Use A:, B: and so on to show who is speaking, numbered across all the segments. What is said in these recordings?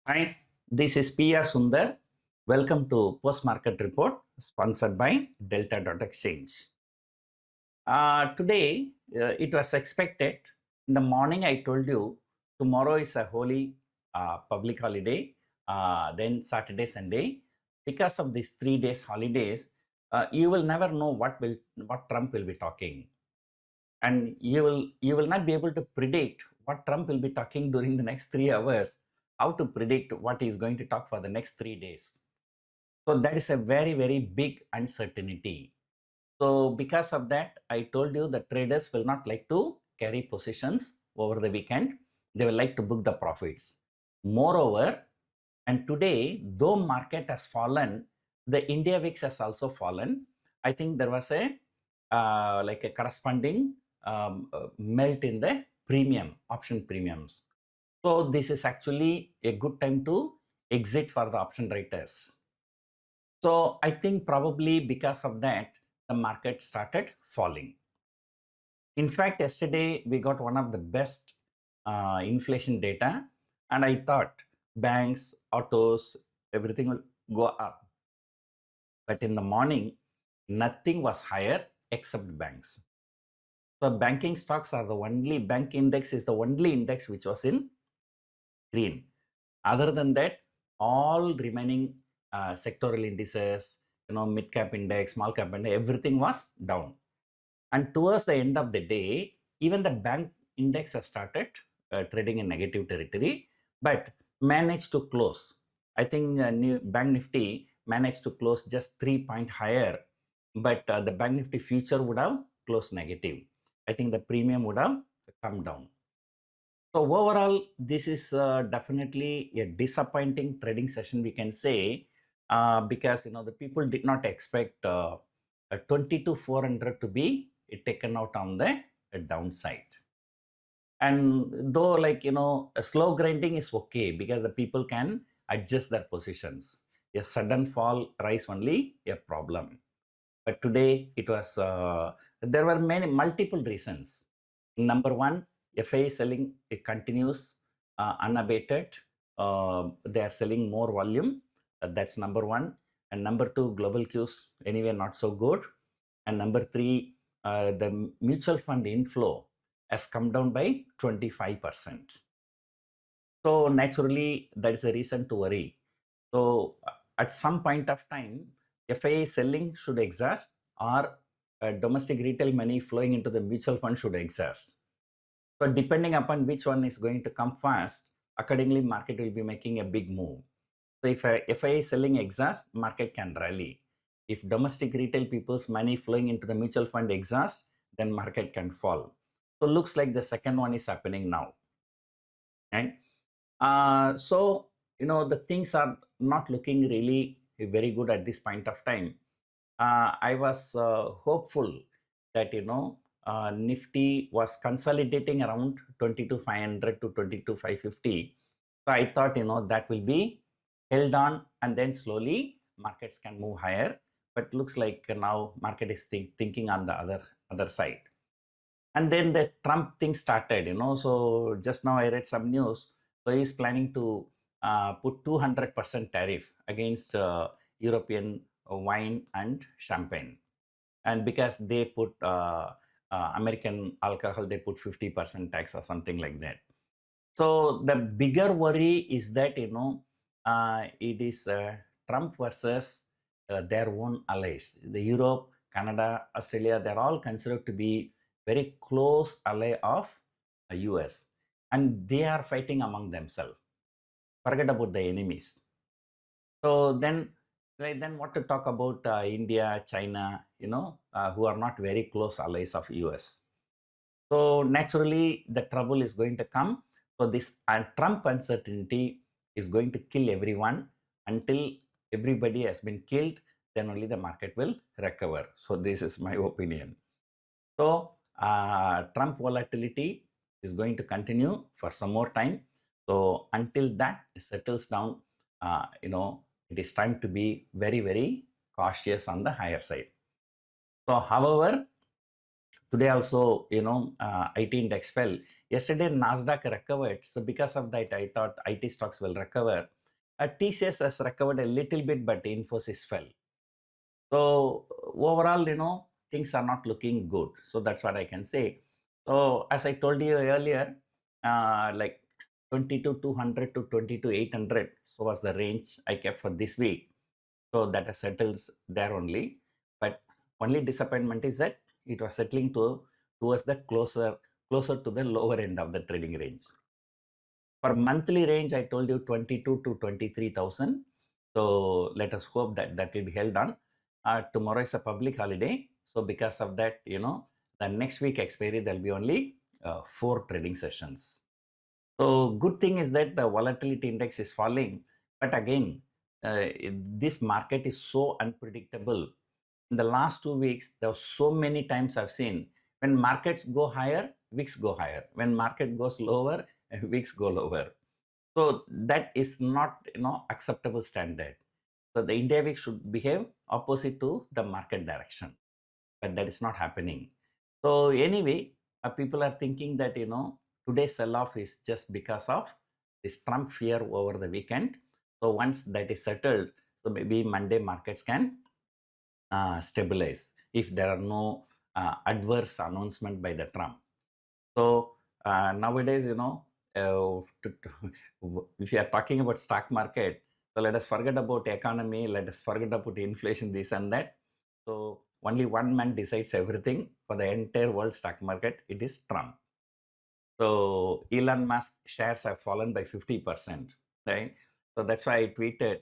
A: Hi, this is PR Sundar. Welcome to Post Market Report sponsored by Delta.exchange. Today, it was expected. In the morning, I told you tomorrow is a holy public holiday, then Saturday, Sunday. Because of these 3 days holidays, you will never know what Trump will be talking, and you will not be able to predict what Trump will be talking during the next 3 hours. How to predict what he is going to talk for the next 3 days? So that is a very, very big uncertainty. So because of that, I told you the traders will not like to carry positions over the weekend. They will like to book the profits. Moreover, and today, though market has fallen, the India VIX has also fallen. I think there was a like a corresponding melt in the option premiums. So this is actually a good time to exit for the option writers. So I think probably because of that, the market started falling. In fact, yesterday we got one of the best inflation data, and I thought banks, autos, everything will go up. But in the morning, nothing was higher except banks. So banking stocks are the only, bank index is the only index which was in green. Other than that, all remaining sectoral indices, mid cap index, small cap index, everything was down. And towards the end of the day, even the bank index has started trading in negative territory, but managed to close. I think Bank Nifty managed to close just 3 point higher, but the Bank Nifty future would have closed negative. I think the premium would have come down. So overall, this is definitely a disappointing trading session, we can say, because the people did not expect 22,400 to be taken out on the downside. And though, a slow grinding is okay because the people can adjust their positions. A sudden fall, rise only a problem. But today it was there were multiple reasons. Number one, FII selling, it continues unabated. They are selling more volume. That's number one. And number two, global cues anyway not so good. And number three, the mutual fund inflow has come down by 25%. So naturally, that is a reason to worry. So at some point of time, FII selling should exhaust, or domestic retail money flowing into the mutual fund should exhaust. So depending upon which one is going to come fast, accordingly market will be making a big move. So if FII selling exhausts, market can rally. If domestic retail people's money flowing into the mutual fund exhausts, then market can fall. So looks like the second one is happening now. And so the things are not looking really very good at this point of time. I was hopeful that Nifty was consolidating around 22,500 to 22,550. So I thought that will be held on, and then slowly markets can move higher. But looks like now market is thinking on the other side. And then the Trump thing started. So just now I read some news. So he's planning to put 200% tariff against European wine and champagne. And because they put American alcohol, they put 50% tax or something like that. So the bigger worry is that, it is Trump versus their own allies. The Europe, Canada, Australia, they're all considered to be very close ally of US. And they are fighting among themselves. Forget about the enemies. So then what to talk about India, China, who are not very close allies of US. So naturally, the trouble is going to come. So this Trump uncertainty is going to kill everyone. Until everybody has been killed, then only the market will recover. So this is my opinion. So Trump volatility is going to continue for some more time. So until that settles down, it is time to be very, very cautious on the higher side. So however, today also, IT index fell. Yesterday, Nasdaq recovered. So because of that, I thought IT stocks will recover. TCS has recovered a little bit, but Infosys fell. So overall, things are not looking good. So that's what I can say. So as I told you earlier, like 22,200 to 22,800. So was the range I kept for this week. So that has settled there only. But only disappointment is that it was settling towards the closer to the lower end of the trading range. For monthly range, I told you 22 to 23,000. So let us hope that will be held on. Tomorrow is a public holiday. So because of that, the next week expiry, there'll be only 4 trading sessions. So good thing is that the volatility index is falling. But again, this market is so unpredictable. In the last 2 weeks, there were so many times I've seen when markets go higher, wicks go higher. When market goes lower, wicks go lower. So that is not acceptable standard. So the India week should behave opposite to the market direction, but that is not happening. So anyway, people are thinking that today's sell-off is just because of this Trump fear over the weekend. So once that is settled, so maybe Monday markets can stabilize if there are no adverse announcement by the Trump. So nowadays, if you are talking about stock market, so let us forget about economy, let us forget about inflation, this and that. So only one man decides everything for the entire world stock market. It is Trump. So Elon Musk shares have fallen by 50%, right? So that's why I tweeted,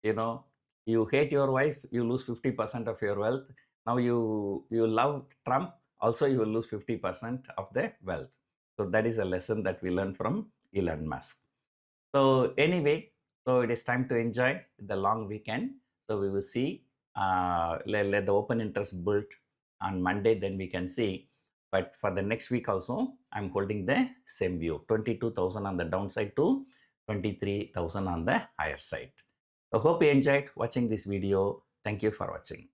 A: you hate your wife, you lose 50% of your wealth. Now you love Trump, also you will lose 50% of the wealth. So that is a lesson that we learn from Elon Musk. So anyway, so it is time to enjoy the long weekend. So we will see, let the open interest build on Monday, then we can see. But for the next week also, I'm holding the same view, 22,000 on the downside to 23,000 on the higher side. I hope you enjoyed watching this video. Thank you for watching.